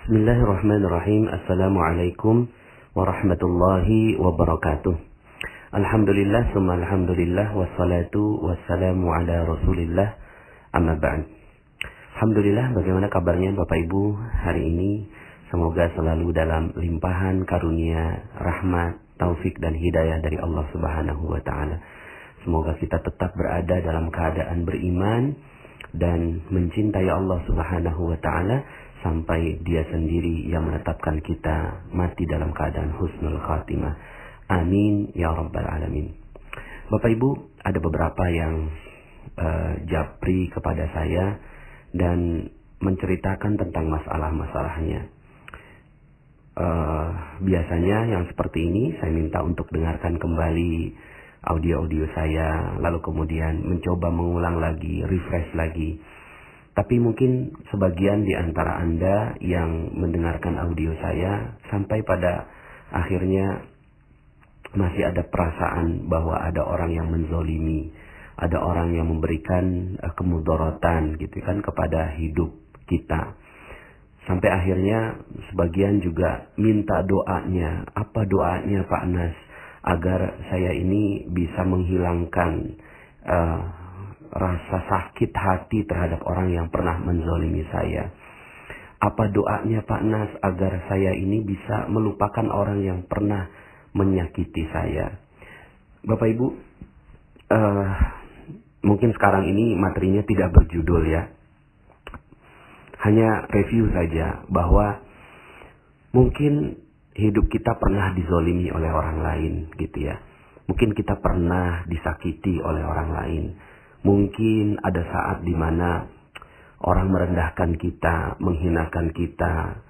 Bismillahirrahmanirrahim. Assalamualaikum warahmatullahi wabarakatuh. Alhamdulillah, summa alhamdulillah, wassalatu wassalamu ala rasulillah, amma ba'd. Alhamdulillah, bagaimana kabarnya Bapak Ibu hari ini? Semoga selalu dalam limpahan karunia, rahmat, taufik dan hidayah dari Allah Subhanahu wa taala. Semoga kita tetap berada dalam keadaan beriman dan mencintai Allah Subhanahu wa taala sampai Dia sendiri yang menetapkan kita mati dalam keadaan husnul khatimah. Amin ya rabbal alamin. Bapak Ibu, ada beberapa yang japri kepada saya dan menceritakan tentang masalah-masalahnya. Biasanya yang seperti ini saya minta untuk dengarkan kembali audio-audio saya, lalu kemudian mencoba mengulang lagi, refresh lagi. Tapi mungkin sebagian di antara Anda yang mendengarkan audio saya sampai pada akhirnya masih ada perasaan bahwa ada orang yang menzolimi, ada orang yang memberikan kemudaratan gitu kan kepada hidup kita. Sampai akhirnya sebagian juga minta doanya. Apa doanya Pak Nas? Agar saya ini bisa menghilangkan rasa sakit hati terhadap orang yang pernah menzolimi saya. Apa doanya Pak Nas agar saya ini bisa melupakan orang yang pernah menyakiti saya? Bapak Ibu, mungkin sekarang ini materinya tidak berjudul ya. Hanya review saja bahwa mungkin hidup kita pernah dizolimi oleh orang lain gitu ya. Mungkin kita pernah disakiti oleh orang lain. Mungkin ada saat di mana orang merendahkan kita, menghinakan kita,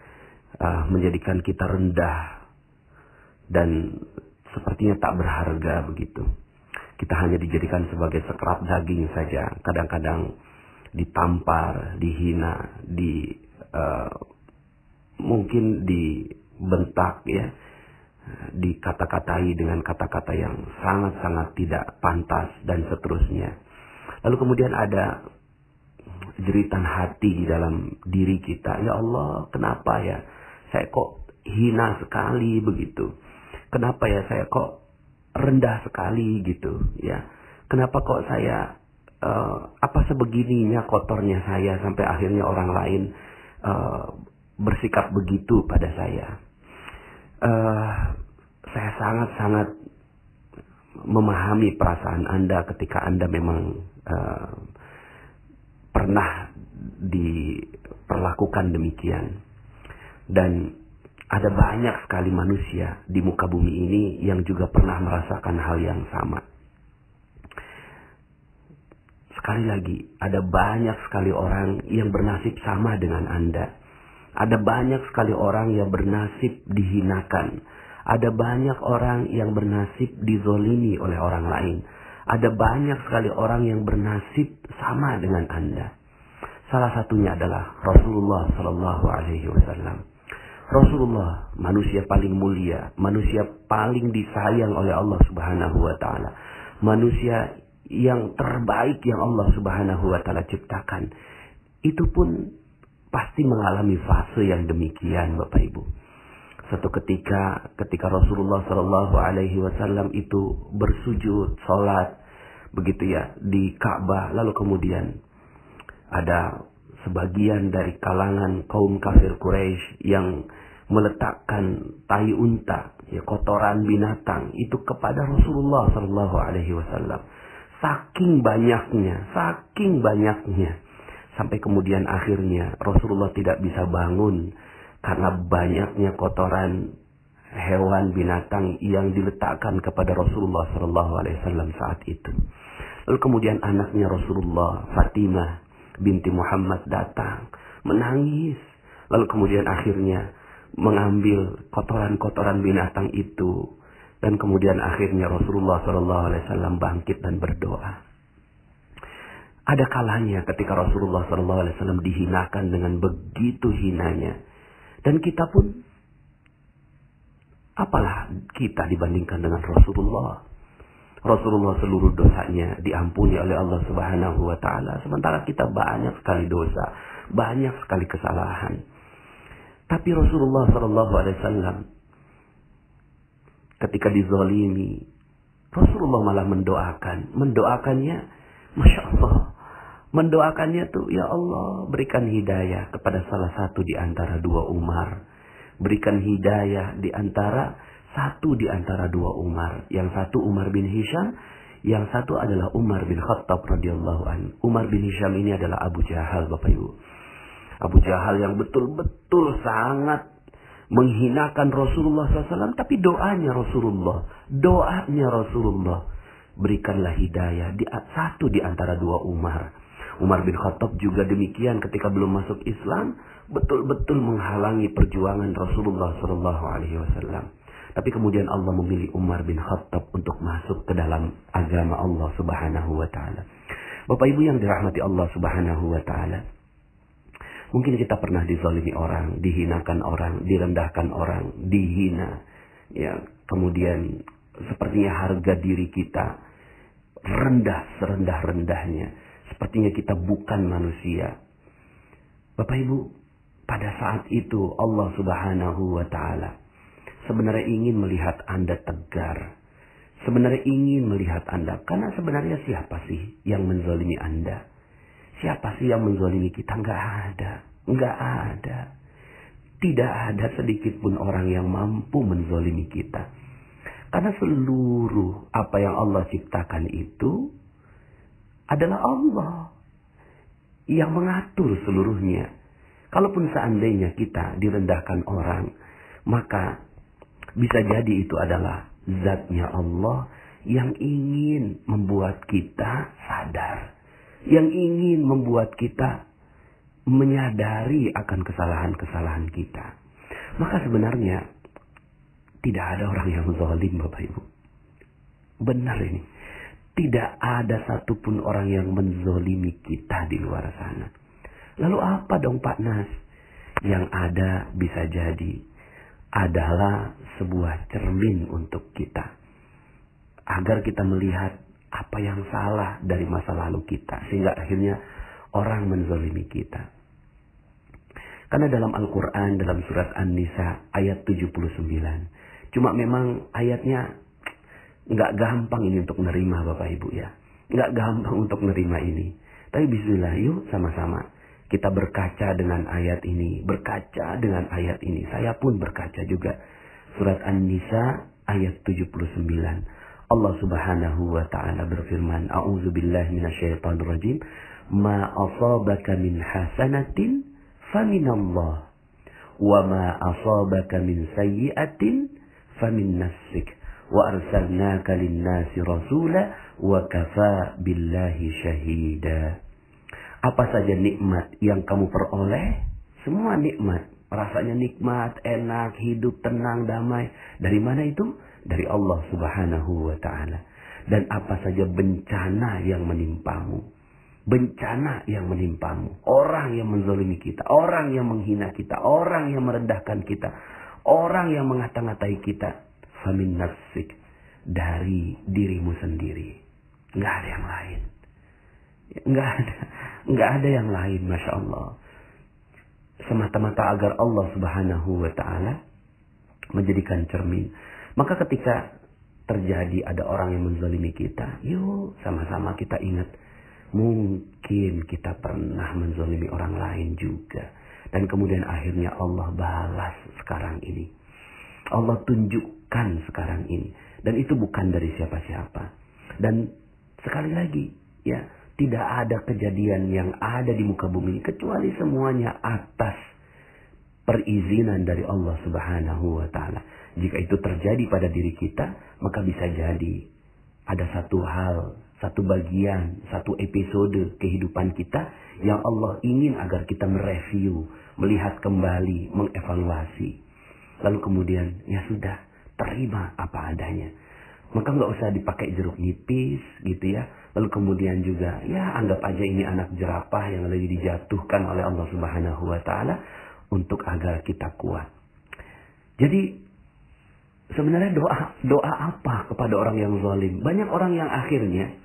menjadikan kita rendah dan sepertinya tak berharga begitu. Kita hanya dijadikan sebagai sekerap daging saja. Kadang-kadang ditampar, dihina, mungkin dibentak ya, dikata-katai dengan kata-kata yang sangat-sangat tidak pantas dan seterusnya. Lalu kemudian ada jeritan hati di dalam diri kita. Ya Allah, kenapa ya saya kok hina sekali begitu? Kenapa ya saya kok rendah sekali gitu ya? Kenapa kok saya apa sebegininya kotornya saya sampai akhirnya orang lain bersikap begitu pada saya? Saya sangat-sangat memahami perasaan Anda ketika Anda memang pernah diperlakukan demikian. Dan ada banyak sekali manusia di muka bumi ini yang juga pernah merasakan hal yang sama. Sekali lagi, ada banyak sekali orang yang bernasib sama dengan Anda. Ada banyak sekali orang yang bernasib dihinakan. Ada banyak orang yang bernasib dizolimi oleh orang lain. Ada banyak sekali orang yang bernasib sama dengan Anda. Salah satunya adalah Rasulullah Sallallahu Alaihi Wasallam. Rasulullah, manusia paling mulia, manusia paling disayang oleh Allah Subhanahu Wa Taala, manusia yang terbaik yang Allah Subhanahu Wa Taala ciptakan. Itu pun pasti mengalami fase yang demikian, Bapak Ibu. Satu ketika Rasulullah Shallallahu Alaihi Wasallam itu bersujud, sholat, begitu ya di Ka'bah, lalu kemudian ada sebagian dari kalangan kaum kafir Quraisy yang meletakkan tai unta, ya kotoran binatang itu kepada Rasulullah Shallallahu Alaihi Wasallam. Saking banyaknya, sampai kemudian akhirnya Rasulullah tidak bisa bangun. Karena banyaknya kotoran hewan binatang yang diletakkan kepada Rasulullah SAW saat itu. Lalu kemudian anaknya Rasulullah, Fatimah binti Muhammad datang, menangis. Lalu kemudian akhirnya mengambil kotoran-kotoran binatang itu. Dan kemudian akhirnya Rasulullah SAW bangkit dan berdoa. Ada kalanya ketika Rasulullah SAW dihinakan dengan begitu hinanya. Dan kita pun, apalah kita dibandingkan dengan Rasulullah. Rasulullah seluruh dosanya diampuni oleh Allah Subhanahu wa taala, sementara kita banyak sekali dosa, banyak sekali kesalahan. Tapi Rasulullah SAW ketika dizalimi, Rasulullah malah mendoakannya, Masya Allah. Mendoakannya tuh, ya Allah, berikan hidayah kepada salah satu di antara dua Umar. Berikan hidayah di antara satu di antara dua Umar. Yang satu Umar bin Hisham, yang satu adalah Umar bin Khattab radhiyallahu anhu. Umar bin Hisham ini adalah Abu Jahal, Bapak Ibu. Abu Jahal yang betul-betul sangat menghinakan Rasulullah SAW, tapi doanya Rasulullah, berikanlah hidayah di satu di antara dua Umar. Umar bin Khattab juga demikian, ketika belum masuk Islam, betul-betul menghalangi perjuangan Rasulullah SAW. Tapi kemudian Allah memilih Umar bin Khattab untuk masuk ke dalam agama Allah Subhanahu wa Ta'ala. Bapak Ibu yang dirahmati Allah Subhanahu wa Ta'ala, mungkin kita pernah dizalimi orang, dihinakan orang, direndahkan orang, dihina. Ya, kemudian sepertinya harga diri kita rendah serendah-rendahnya. Sepertinya kita bukan manusia. Bapak Ibu, pada saat itu Allah Subhanahu wa Ta'ala sebenarnya ingin melihat Anda tegar. Sebenarnya ingin melihat Anda. Karena sebenarnya siapa sih yang menzalimi Anda? Siapa sih yang menzalimi kita? Enggak ada. Tidak ada sedikit pun orang yang mampu menzalimi kita. Karena seluruh apa yang Allah ciptakan itu adalah Allah yang mengatur seluruhnya. Kalaupun seandainya kita direndahkan orang, maka bisa jadi itu adalah zatnya Allah yang ingin membuat kita sadar. Yang ingin membuat kita menyadari akan kesalahan-kesalahan kita. Maka sebenarnya tidak ada orang yang zalim, Bapak Ibu. Benar ini. Tidak ada satupun orang yang menzolimi kita di luar sana. Lalu apa dong Pak Nas? Yang ada bisa jadi adalah sebuah cermin untuk kita. Agar kita melihat apa yang salah dari masa lalu kita. Sehingga akhirnya orang menzolimi kita. Karena dalam Al-Quran, dalam surat An-Nisa ayat 79. Cuma memang ayatnya nggak gampang ini untuk nerima Bapak Ibu ya. Nggak gampang untuk nerima ini. Tapi bismillah, yuk sama-sama kita berkaca dengan ayat ini. Berkaca dengan ayat ini. Saya pun berkaca juga. Surat An-Nisa ayat 79. Allah Subhanahu wa Ta'ala berfirman, A'udzubillahi minasyaitonirrajim. Ma asabaka min hasanatin faminallah. Wa ma asabaka min sayyi'atin famin nafsik. Wa arsalnaka linnasi rasula wa kafa billahi syahida. Apa saja nikmat yang kamu peroleh, semua nikmat, rasanya nikmat, enak, hidup tenang, damai. Dari mana itu? Dari Allah Subhanahu wa Ta'ala. Dan apa saja bencana yang menimpamu, bencana yang menimpamu, orang yang menzalimi kita, orang yang menghina kita, orang yang merendahkan kita, orang yang mengata-ngatai kita, famin nafsik, dari dirimu sendiri. Nggak ada yang lain. Nggak ada yang lain, Masya Allah. Semata-mata agar Allah Subhanahu wa Ta'ala menjadikan cermin. Maka ketika terjadi ada orang yang menzalimi kita, yuk sama-sama kita ingat, mungkin kita pernah menzalimi orang lain juga. Dan kemudian akhirnya Allah balas sekarang ini. Allah tunjukkan sekarang ini. Dan itu bukan dari siapa-siapa. Dan sekali lagi, ya, tidak ada kejadian yang ada di muka bumi kecuali semuanya atas perizinan dari Allah Subhanahu wa Ta'ala. Jika itu terjadi pada diri kita, maka bisa jadi ada satu hal, satu bagian, satu episode kehidupan kita yang Allah ingin agar kita mereview, melihat kembali, mengevaluasi. Lalu kemudian, ya sudah, terima apa adanya. Maka nggak usah dipakai jeruk nipis gitu ya. Lalu kemudian juga, ya anggap aja ini anak jerapah yang lagi dijatuhkan oleh Allah Subhanahu wa Ta'ala untuk agar kita kuat. Jadi sebenarnya doa apa kepada orang yang zalim? Banyak orang yang akhirnya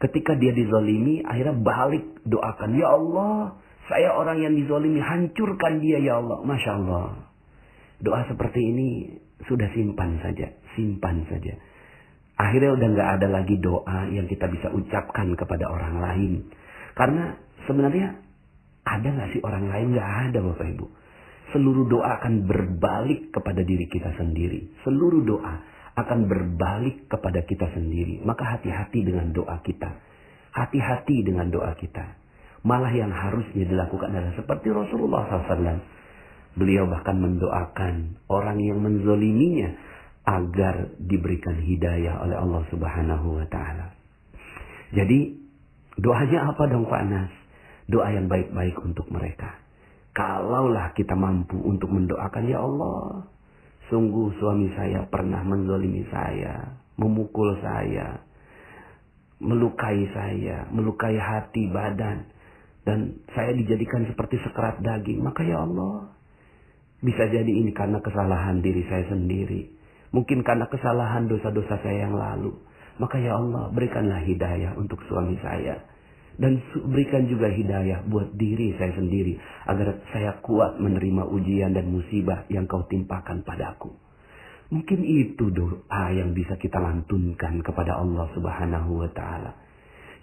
ketika dia dizalimi, akhirnya balik doakan, ya Allah, Saya orang yang dizolimi, hancurkan dia ya Allah. Masya Allah. Doa seperti ini sudah simpan saja. Simpan saja. Akhirnya udah gak ada lagi doa yang kita bisa ucapkan kepada orang lain. Karena sebenarnya ada gak sih orang lain? Gak ada Bapak Ibu. Seluruh doa akan berbalik kepada diri kita sendiri. Seluruh doa akan berbalik kepada kita sendiri. Maka hati-hati dengan doa kita. Hati-hati dengan doa kita. Malah yang harusnya dilakukan adalah seperti Rasulullah SAW. Beliau bahkan mendoakan orang yang menzoliminya agar diberikan hidayah oleh Allah Subhanahu wa Ta'ala. Jadi doanya apa dong Pak Anas? Doa yang baik-baik untuk mereka. Kalaulah kita mampu untuk mendoakan, ya Allah, sungguh suami saya pernah menzolimi saya, memukul saya, melukai saya, melukai hati, badan, dan saya dijadikan seperti sekerat daging. Maka ya Allah, bisa jadi ini karena kesalahan diri saya sendiri. Mungkin karena kesalahan dosa-dosa saya yang lalu. Maka ya Allah, berikanlah hidayah untuk suami saya. Dan berikan juga hidayah buat diri saya sendiri. Agar saya kuat menerima ujian dan musibah yang kau timpakan padaku. Mungkin itu doa yang bisa kita lantunkan kepada Allah Subhanahu wa Ta'ala.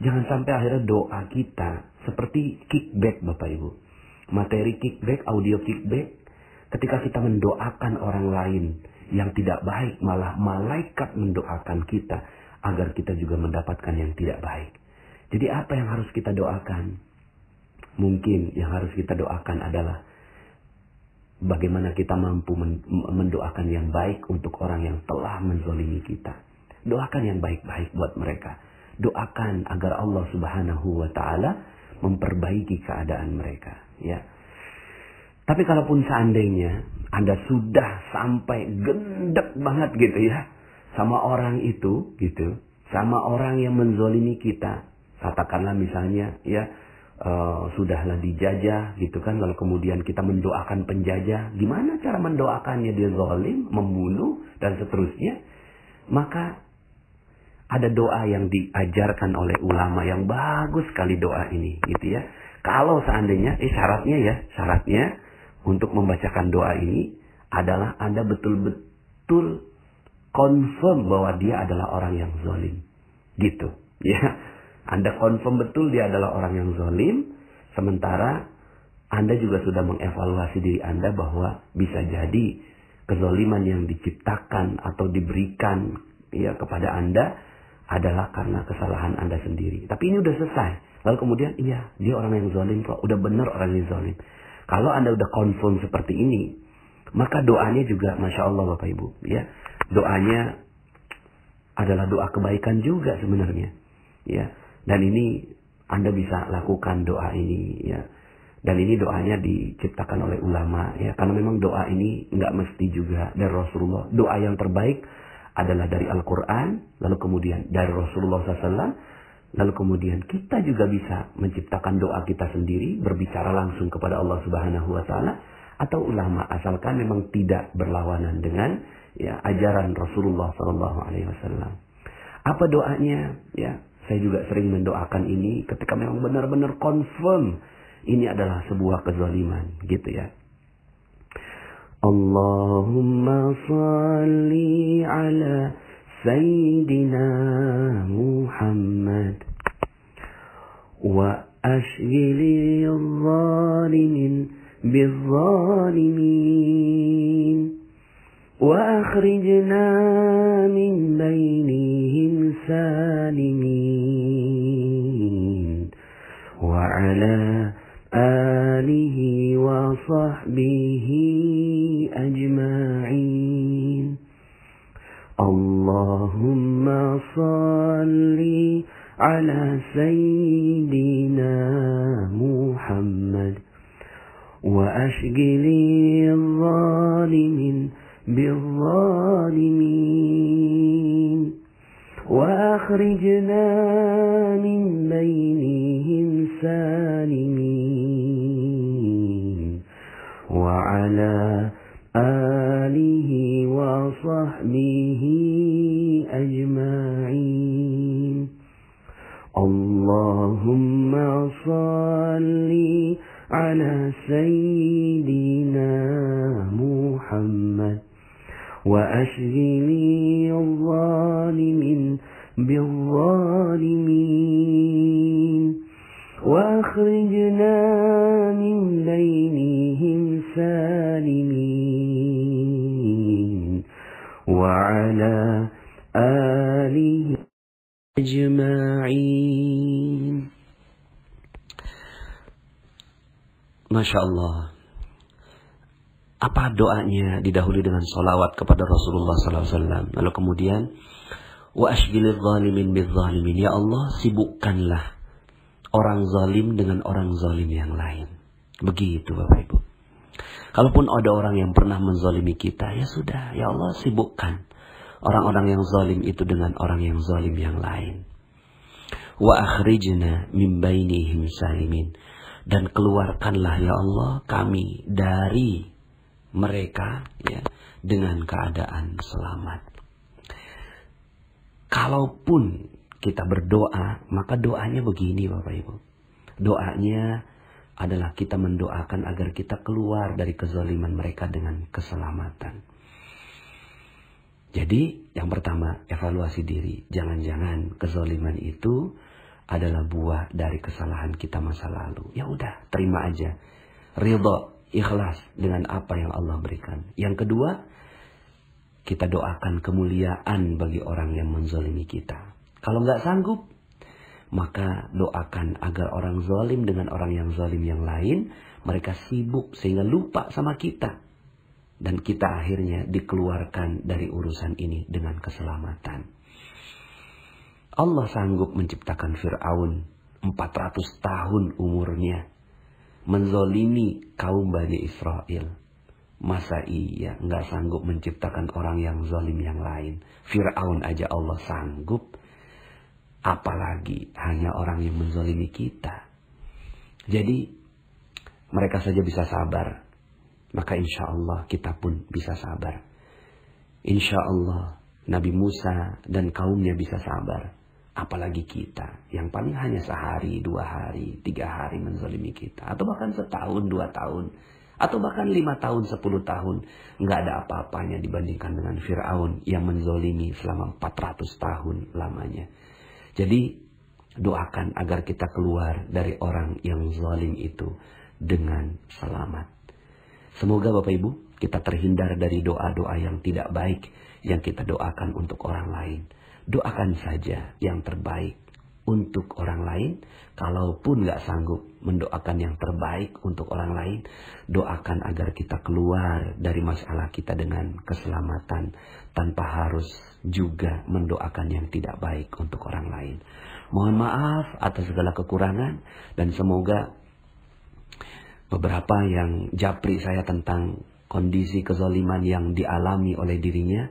Jangan sampai akhirnya doa kita seperti kickback Bapak Ibu. Materi kickback, audio kickback. Ketika kita mendoakan orang lain yang tidak baik, malah malaikat mendoakan kita agar kita juga mendapatkan yang tidak baik. Jadi apa yang harus kita doakan? Mungkin yang harus kita doakan adalah bagaimana kita mampu mendoakan yang baik untuk orang yang telah menzolimi kita. Doakan yang baik-baik buat mereka. Doakan agar Allah Subhanahu wa Ta'ala memperbaiki keadaan mereka. Ya. Tapi kalaupun seandainya Anda sudah sampai gendek banget gitu ya sama orang itu gitu, sama orang yang menzolimi kita, katakanlah misalnya ya sudahlah dijajah gitu kan, lalu kemudian kita mendoakan penjajah, gimana cara mendoakannya? Dia zalim, membunuh dan seterusnya. Maka ada doa yang diajarkan oleh ulama yang bagus sekali doa ini gitu ya. Kalau seandainya syaratnya untuk membacakan doa ini adalah Anda betul-betul confirm bahwa dia adalah orang yang zalim. Gitu ya. Anda confirm betul dia adalah orang yang zalim, sementara Anda juga sudah mengevaluasi diri Anda bahwa bisa jadi kezaliman yang diciptakan atau diberikan ya kepada Anda adalah karena kesalahan Anda sendiri. Tapi ini udah selesai. Lalu kemudian, iya, dia orang yang zalim kok. Udah benar orang yang zalim. Kalau Anda udah confirm seperti ini, maka doanya juga, Masya Allah Bapak Ibu. Ya, doanya adalah doa kebaikan juga sebenarnya. Ya, dan ini Anda bisa lakukan doa ini. Ya, dan ini doanya diciptakan oleh ulama. Ya, karena memang doa ini nggak mesti juga dari Rasulullah. Doa yang terbaik adalah dari Al-Quran, lalu kemudian dari Rasulullah SAW, lalu kemudian kita juga bisa menciptakan doa kita sendiri, berbicara langsung kepada Allah Subhanahu wa Ta'ala, atau ulama, asalkan memang tidak berlawanan dengan ya ajaran Rasulullah SAW. Apa doanya? Ya, saya juga sering mendoakan ini ketika memang benar-benar confirm ini adalah sebuah kezaliman, gitu ya. Allahumma salli ala Sayyidina Muhammad wa ashghili al-zalimin bil-zalimin wa akhrijna min bainihim salimin wa ala alihi wa sahbihi ajma'in. Allahumma salli ala Sayyidina Muhammad wa ashghili al-zalimin bil-zalimin wa akhrijna min bainihim salimin wa ala alihi wa sahbihi ajma'in. Allahumma salli على سيدنا محمد وأشغلي الظالمين بالظالمين وأخرجنا من بينهم سالمين وعلى آله أجمعين. Masya Allah. Apa doanya? Didahului dengan sholawat kepada Rasulullah SAW. Lalu kemudian, wa ashghilil zalimin bil zalimin. Ya Allah, sibukkanlah orang zalim dengan orang zalim yang lain. Begitu Bapak Ibu. Kalaupun ada orang yang pernah menzalimi kita, ya sudah, ya Allah sibukkan orang-orang yang zalim itu dengan orang yang zalim yang lain. Wa akhrijna min bainihim salimin. Dan keluarkanlah ya Allah kami dari mereka ya dengan keadaan selamat. Kalaupun kita berdoa, maka doanya begini Bapak Ibu. Doanya adalah kita mendoakan agar kita keluar dari kezaliman mereka dengan keselamatan. Jadi yang pertama, evaluasi diri. Jangan-jangan kezaliman itu adalah buah dari kesalahan kita masa lalu. Ya udah, terima aja. Ridha, ikhlas dengan apa yang Allah berikan. Yang kedua, kita doakan kemuliaan bagi orang yang menzalimi kita. Kalau nggak sanggup, maka doakan agar orang zalim dengan orang yang zalim yang lain, mereka sibuk sehingga lupa sama kita. Dan kita akhirnya dikeluarkan dari urusan ini dengan keselamatan. Allah sanggup menciptakan Fir'aun 400 tahun umurnya. Menzalimi kaum Bani Israel. Masa iya nggak sanggup menciptakan orang yang zalim yang lain. Fir'aun aja Allah sanggup. Apalagi hanya orang yang menzalimi kita. Jadi mereka saja bisa sabar. Maka insya Allah kita pun bisa sabar. Insya Allah Nabi Musa dan kaumnya bisa sabar. Apalagi kita yang paling hanya sehari, 2 hari, 3 hari menzalimi kita. Atau bahkan setahun, 2 tahun. Atau bahkan 5 tahun, 10 tahun. Nggak ada apa-apanya dibandingkan dengan Fir'aun yang menzalimi selama 400 tahun lamanya. Jadi doakan agar kita keluar dari orang yang zalim itu dengan selamat. Semoga Bapak Ibu kita terhindar dari doa-doa yang tidak baik yang kita doakan untuk orang lain. Doakan saja yang terbaik untuk orang lain. Kalaupun gak sanggup mendoakan yang terbaik untuk orang lain, doakan agar kita keluar dari masalah kita dengan keselamatan, tanpa harus juga mendoakan yang tidak baik untuk orang lain. Mohon maaf atas segala kekurangan, dan semoga beberapa yang japri saya tentang kondisi kezaliman yang dialami oleh dirinya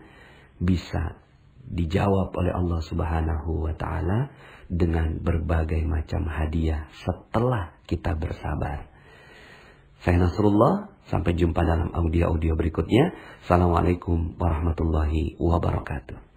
bisa dijawab oleh Allah Subhanahu wa Ta'ala dengan berbagai macam hadiah setelah kita bersabar. Saya Nasrullah, sampai jumpa dalam audio-audio berikutnya. Assalamualaikum warahmatullahi wabarakatuh.